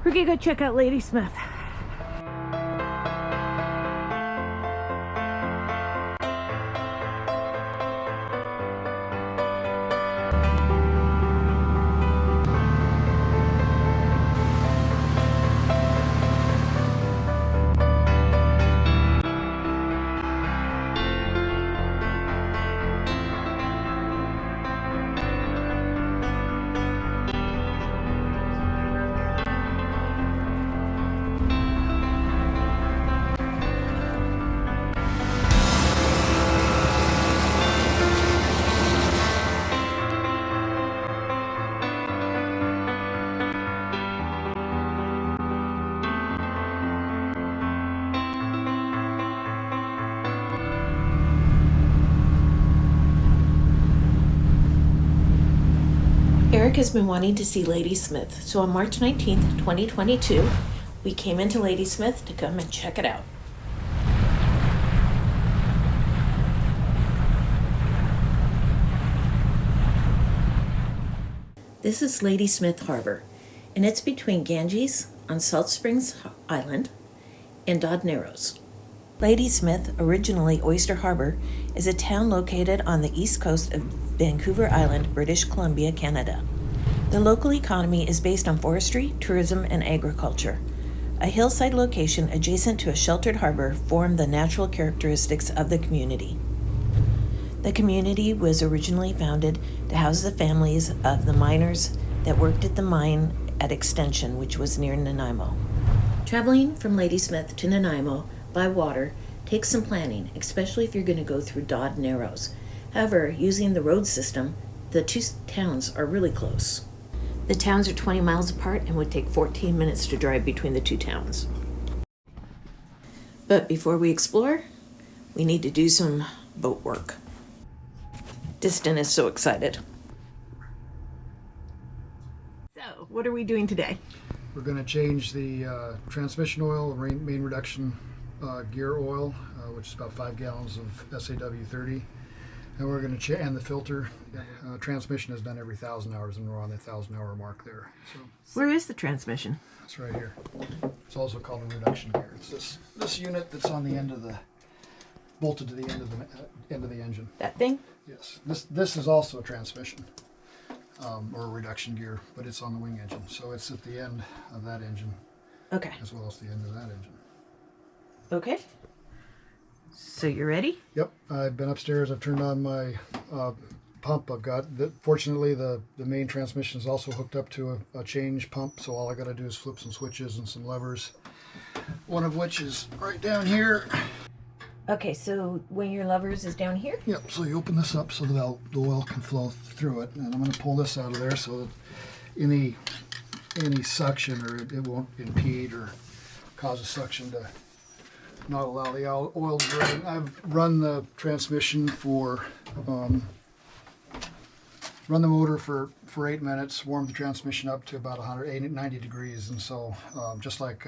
We're gonna go check out Ladysmith. Eric has been wanting to see Ladysmith, so on March 19th, 2022, we came into Ladysmith to come and check it out. This is Ladysmith Harbor, and it's between Ganges on Salt Springs Island and Dardanelles. Ladysmith, originally Oyster Harbor, is a town located on the east coast of Vancouver Island, British Columbia, Canada. The local economy is based on forestry, tourism, and agriculture. A hillside location adjacent to a sheltered harbor form the natural characteristics of the community. The community was originally founded to house the families of the miners that worked at the mine at Extension, which was near Nanaimo. Traveling from Ladysmith to Nanaimo by water takes some planning, especially if you're going to go through Dardanelles. However, using the road system, the two towns are really close. The towns are 20 miles apart and would take 14 minutes to drive between the two towns. But before we explore, we need to do some boat work. Distin is so excited. So, what are we doing today? We're going to change the transmission oil, main reduction gear oil, which is about 5 gallons of SAW30. And we're going to and the filter. Transmission is done every 1,000 hours, and we're on the 1,000-hour mark there. So Where is the transmission? it's right here. It's also called a reduction gear. It's this unit that's on the end of the bolted to the end of the engine. That thing? Yes. This is also a transmission or a reduction gear, but it's on the wing engine, so it's at the end of that engine. Okay. As well as the end of that engine. Okay. So you're ready? Yep, I've been upstairs. I've turned on my pump. Fortunately, the main transmission is also hooked up to a change pump, so all I got to do is flip some switches and some levers, one of which is right down here. Okay, so when your levers is down here? Yep, so you open this up so the oil can flow through it, and I'm going to pull this out of there so that any suction, or it won't impede or cause a suction to not allow the oil to drain. I've run the transmission for, run the motor for 8 minutes, warmed the transmission up to about 190 degrees, and so just like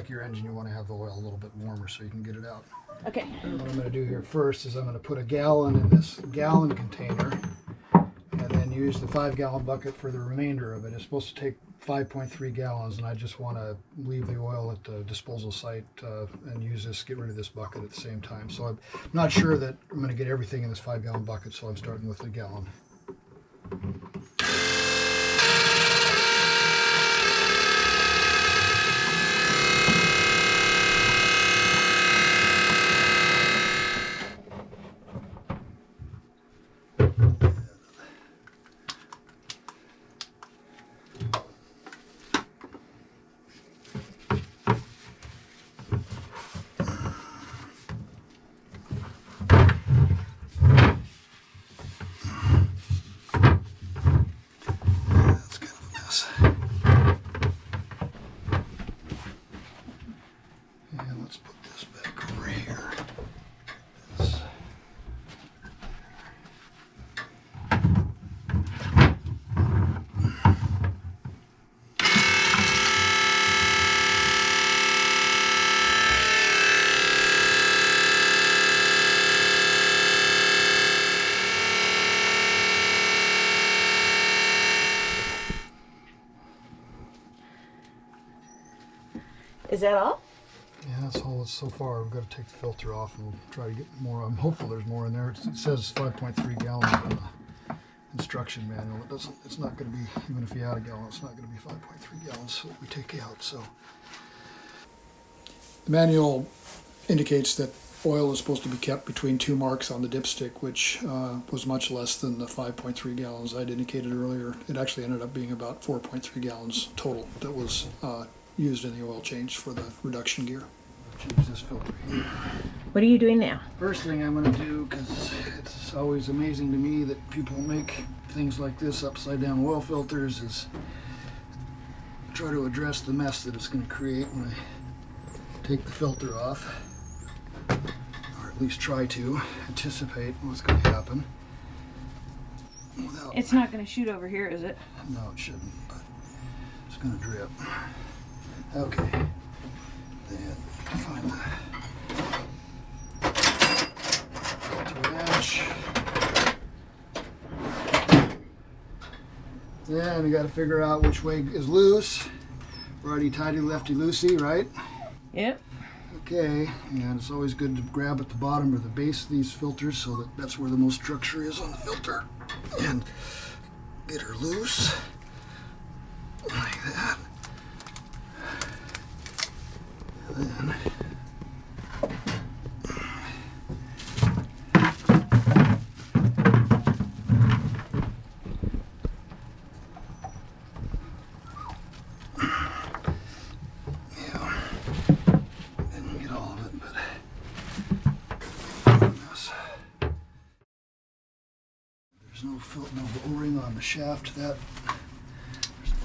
your engine, you want to have the oil a little bit warmer so you can get it out. Okay. And what I'm going to do here first is I'm going to put a gallon in this gallon container, and then use the 5-gallon bucket for the remainder of it. It's supposed to take 5.3 gallons, and I just want to leave the oil at the disposal site and get rid of this bucket at the same time. So I'm not sure that I'm going to get everything in this 5-gallon bucket, so I'm starting with the gallon. Is that all? Yeah, that's all so far. We've got to take the filter off and we'll try to get more. I'm hopeful there's more in there. It says 5.3 gallons on the instruction manual. It doesn't. It's not going to be, even if you add a gallon, it's not going to be 5.3 gallons that we take out. So the manual indicates that oil is supposed to be kept between 2 marks on the dipstick, which was much less than the 5.3 gallons I'd indicated earlier. It actually ended up being about 4.3 gallons total that was used in the oil change for the reduction gear. Change this filter here. What are you doing now? First thing I'm going to do, because it's always amazing to me that people make things like this upside down oil filters, is try to address the mess that it's going to create when I take the filter off, or at least try to anticipate what's going to happen. It's not going to shoot over here, is it? No, it shouldn't, but it's going to drip. Okay, then find the filter wrench. Then we got to figure out which way is loose. Righty tighty, lefty loosey, right? Yep. Okay, and it's always good to grab at the bottom or the base of these filters so that that's where the most structure is on the filter. And get her loose, like that. And then no O-ring on the shaft. There's an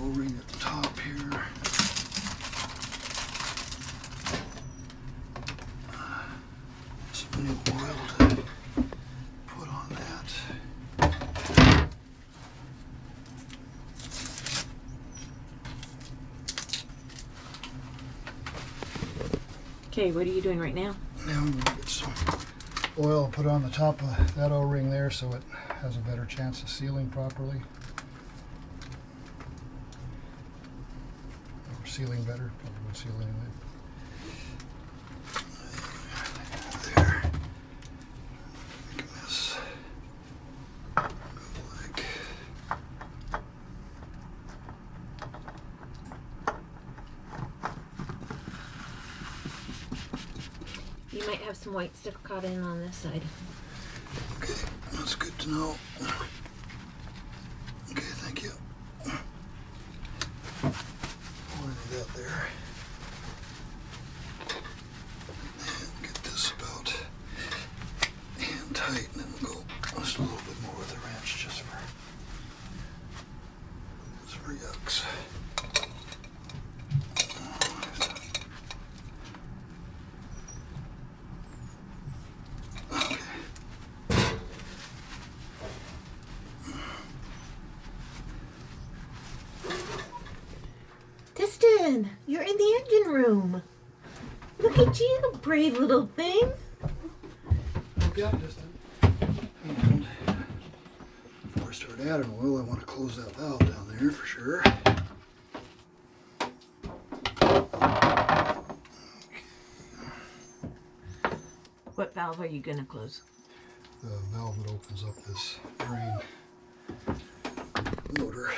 O-ring at the top here. Some new oil to put on that. Okay, what are you doing right now? Now I'm going to get some oil put on the top of that O-ring there so it has a better chance of sealing properly. Or sealing better, probably won't seal anyway. There. Make a mess. Like. You might have some white stuff caught in on this side. Okay, that's good to know. Okay, thank you. Pour that there. And get this about hand tight, and then we'll go just a little bit more with the wrench just for yucks. You're in the engine room. Look at you, brave little thing. Okay, and before I start adding oil, I want to close that valve down there for sure. What valve are you going to close? The valve that opens up this drain motor.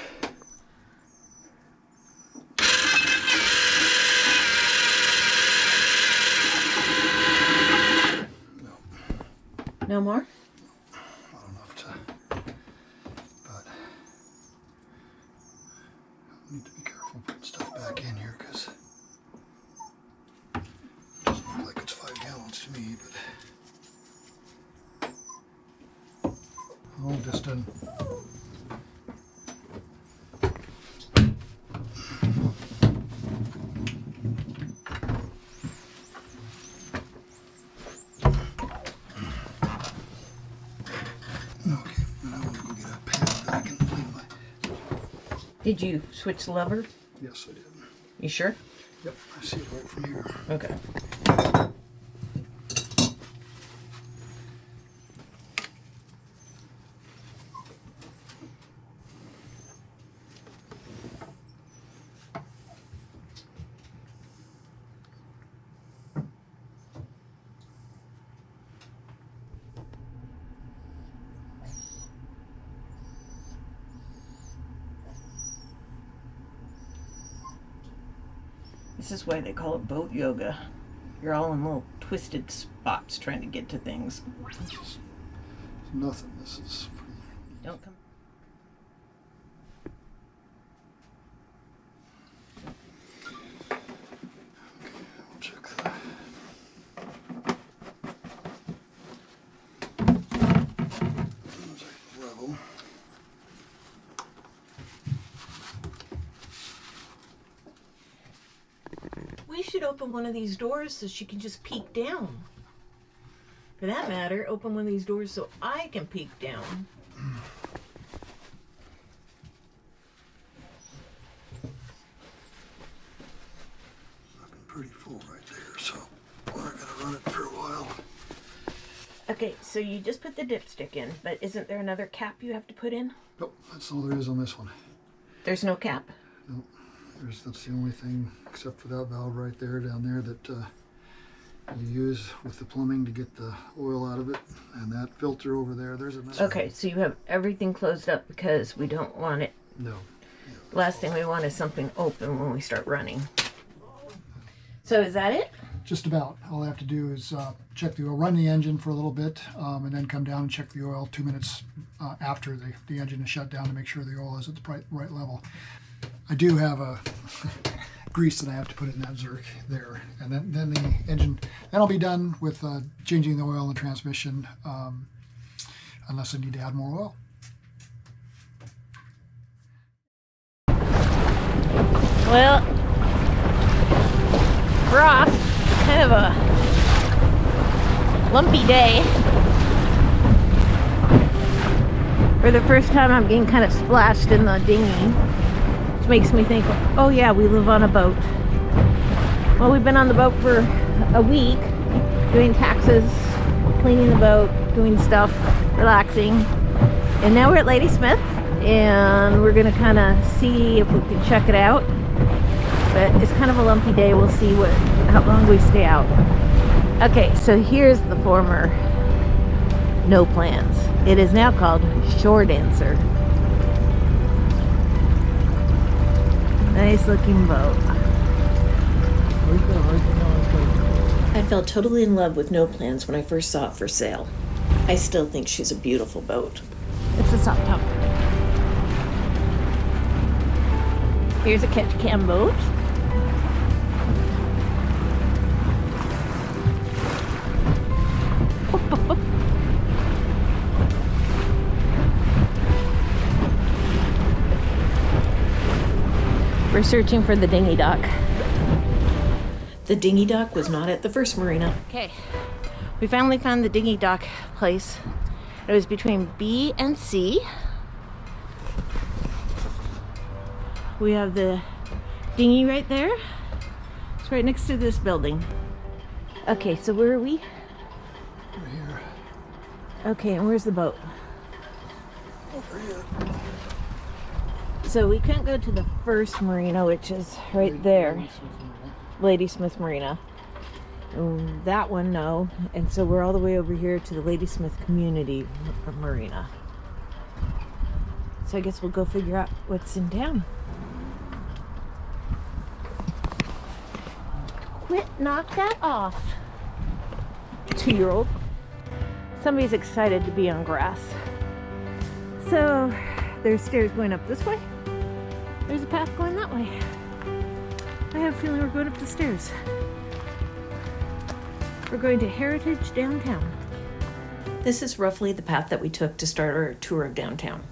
No more? Not enough to, but I need to be careful putting stuff back in here because it doesn't look like it's 5 gallons to me, but oh, just in. Did you switch the lever? Yes, I did. You sure? Yep, I see it right from here. Okay. This is why they call it boat yoga. You're all in little twisted spots trying to get to things. It's nothing. This is pretty... Don't come. I'll check that. Level. We should open one of these doors so she can just peek down. For that matter, open one of these doors so I can peek down. Looking pretty full right there, so we're gonna run it for a while. Okay, so you just put the dipstick in, but isn't there another cap you have to put in? Nope, that's all there is on this one. There's no cap? Nope, that's the only thing except for that valve right there down there that you use with the plumbing to get the oil out of it, and that filter over there, there's another. Okay, so you have everything closed up because we don't want it. No. The last thing we want is something open when we start running. So is that it? Just about. All I have to do is check the oil, run the engine for a little bit, and then come down and check the oil 2 minutes after the engine is shut down to make sure the oil is at the right level. I do have a grease that I have to put in that Zerk there, and then the engine. Then I'll be done with changing the oil in the transmission, unless I need to add more oil. Well, frost, kind of a lumpy day. For the first time I'm getting kind of splashed in the dinghy, which makes me think, oh yeah, we live on a boat. Well, we've been on the boat for a week, doing taxes, cleaning the boat, doing stuff, relaxing. And now we're at Ladysmith, and we're gonna kind of see if we can check it out. But it's kind of a lumpy day. We'll see how long we stay out. Okay, so here's the former No Plans. It is now called Shore Dancer. Nice looking boat. I fell totally in love with No Plans when I first saw it for sale. I still think she's a beautiful boat. It's a soft top. Here's a catch cam boat. We're searching for the dinghy dock. The dinghy dock was not at the first marina. Okay, we finally found the dinghy dock place. It was between B and C. We have the dinghy right there. It's right next to this building. Okay, so where are we? Right here. Okay, and where's the boat? Over here. So we couldn't go to the first marina, which is right there. Ladysmith Marina. That one, no. And so we're all the way over here to the Ladysmith Community Marina. So I guess we'll go figure out what's in town. Quit, knock that off. 2-year-old. Somebody's excited to be on grass. So there's stairs going up this way. There's a path going that way. I have a feeling we're going up the stairs. We're going to Heritage Downtown. This is roughly the path that we took to start our tour of downtown.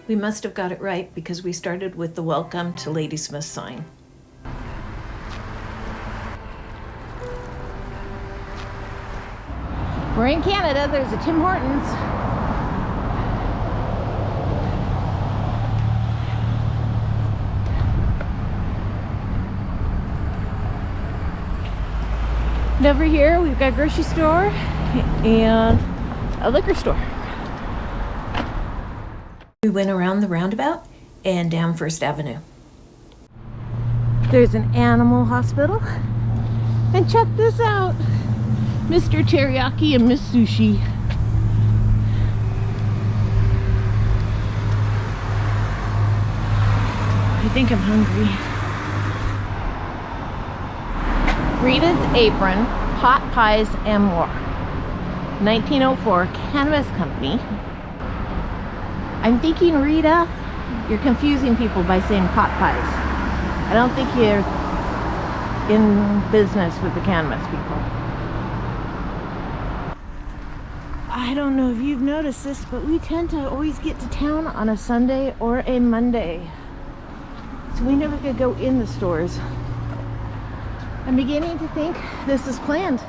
We must have got it right because we started with the Welcome to Ladysmith sign. We're in Canada. There's a Tim Hortons. And over here we've got a grocery store and a liquor store. We went around the roundabout and down First Avenue. There's an animal hospital. And check this out. Mr. Teriyaki and Miss Sushi. I think I'm hungry. Rita's Apron, Pot Pies and More. 1904 Cannabis Company. I'm thinking, Rita, you're confusing people by saying pot pies. I don't think you're in business with the cannabis people. I don't know if you've noticed this, but we tend to always get to town on a Sunday or a Monday. So we never could go in the stores. I'm beginning to think this is planned.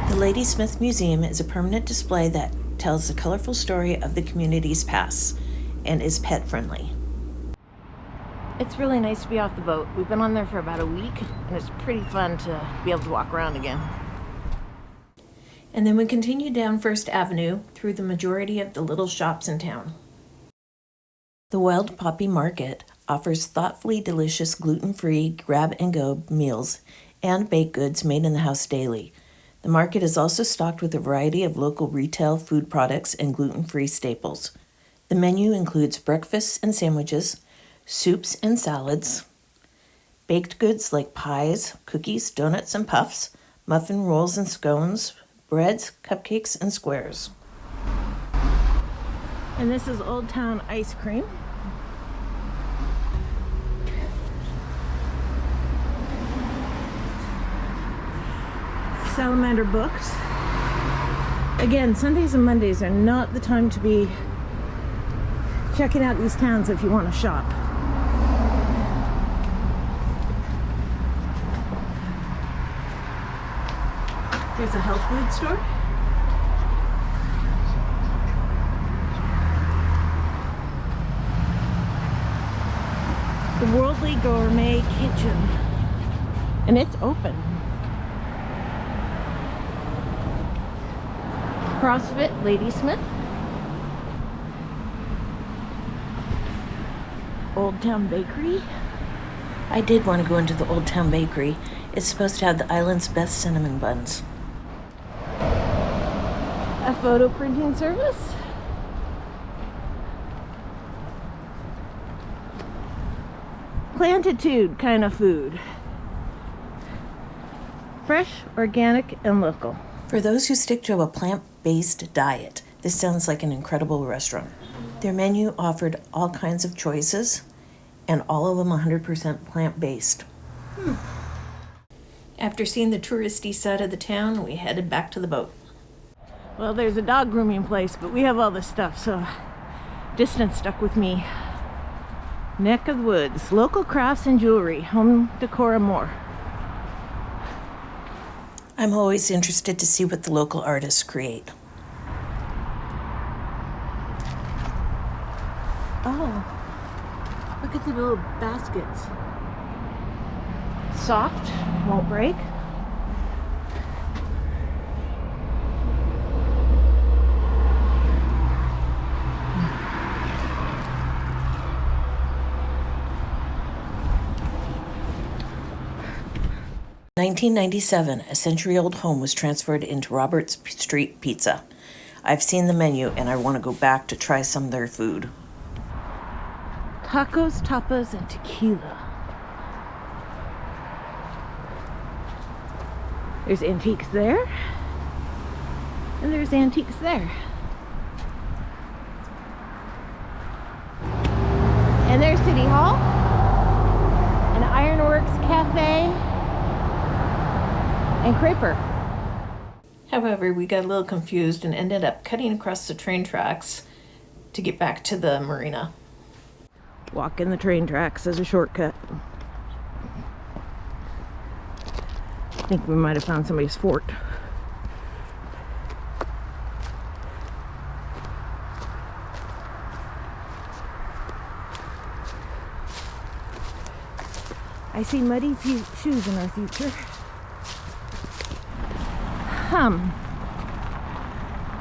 The Ladysmith Museum is a permanent display that tells the colorful story of the community's past and is pet friendly. It's really nice to be off the boat. We've been on there for about a week and it's pretty fun to be able to walk around again. And then we continue down First Avenue through the majority of the little shops in town. The Wild Poppy Market offers thoughtfully delicious gluten-free grab-and-go meals and baked goods made in the house daily. The market is also stocked with a variety of local retail food products and gluten-free staples. The menu includes breakfasts and sandwiches, soups and salads, baked goods like pies, cookies, donuts and puffs, muffin rolls and scones, breads, cupcakes, and squares. And this is Old Town ice cream. Salamander books. Again, Sundays and Mondays are not the time to be checking out these towns if you want to shop. There's a health food store. The Worldly Gourmet Kitchen. And it's open. CrossFit Ladysmith. Old Town Bakery. I did want to go into the Old Town Bakery. It's supposed to have the island's best cinnamon buns. A photo printing service. Plantitude kind of food. Fresh, organic, and local. For those who stick to a plant-based diet, this sounds like an incredible restaurant. Their menu offered all kinds of choices, and all of them 100% plant-based. After seeing the touristy side of the town, we headed back to the boat. Well, there's a dog grooming place, but we have all this stuff, so distance stuck with me. Neck of the woods, local crafts and jewelry, home decor and more. I'm always interested to see what the local artists create. Oh, look at the little baskets. Soft, won't break. In 1997, a century-old home was transferred into Roberts Street Pizza. I've seen the menu and I want to go back to try some of their food. Tacos, tapas, and tequila. There's antiques there, and there's antiques there. And there's City Hall, an Ironworks Cafe, and Creeper. However, we got a little confused and ended up cutting across the train tracks to get back to the marina. Walking the train tracks as a shortcut. I think we might have found somebody's fort. I see muddy shoes in our future.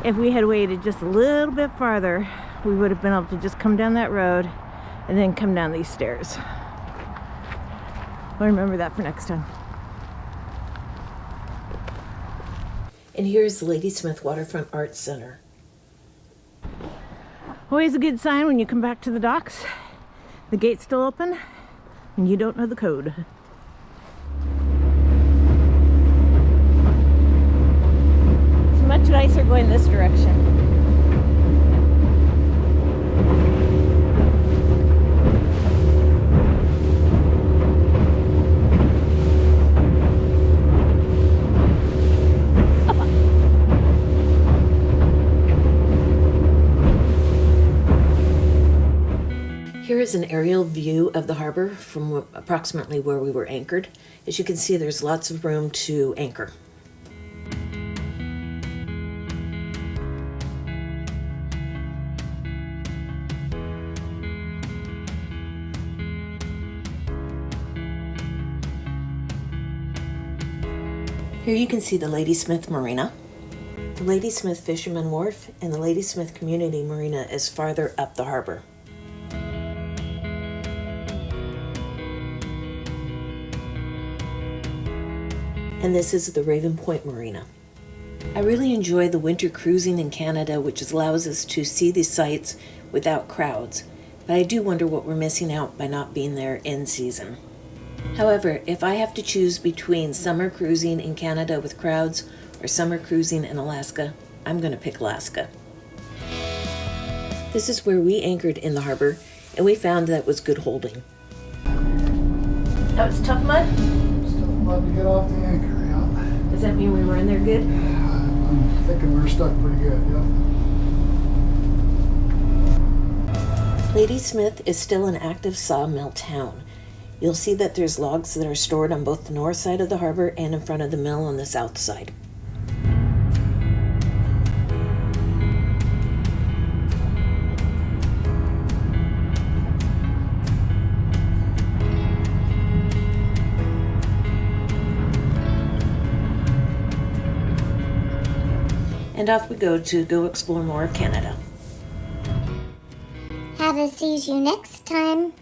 If we had waited just a little bit farther, we would have been able to just come down that road and then come down these stairs. I'll remember that for next time. And here's the Ladysmith Waterfront Arts Center. Always a good sign when you come back to the docks. The gate's still open and you don't know the code. It's much nicer going this direction. Here is an aerial view of the harbor from approximately where we were anchored. As you can see, there's lots of room to anchor. Here you can see the Ladysmith Marina. The Ladysmith Fisherman Wharf and the Ladysmith Community Marina is farther up the harbor. And this is the Raven Point Marina. I really enjoy the winter cruising in Canada, which allows us to see the sights without crowds, but I do wonder what we're missing out by not being there in season. However, if I have to choose between summer cruising in Canada with crowds or summer cruising in Alaska, I'm going to pick Alaska. This is where we anchored in the harbor, and we found that was good holding. That was tough mud? Mud to get off the anchor, yeah. Does that mean we were in there good? I'm thinking we're stuck pretty good, yeah. Ladysmith is still an active sawmill town. You'll see that there's logs that are stored on both the north side of the harbor and in front of the mill on the south side. And off we go to go explore more of Canada. Havaseas you next time.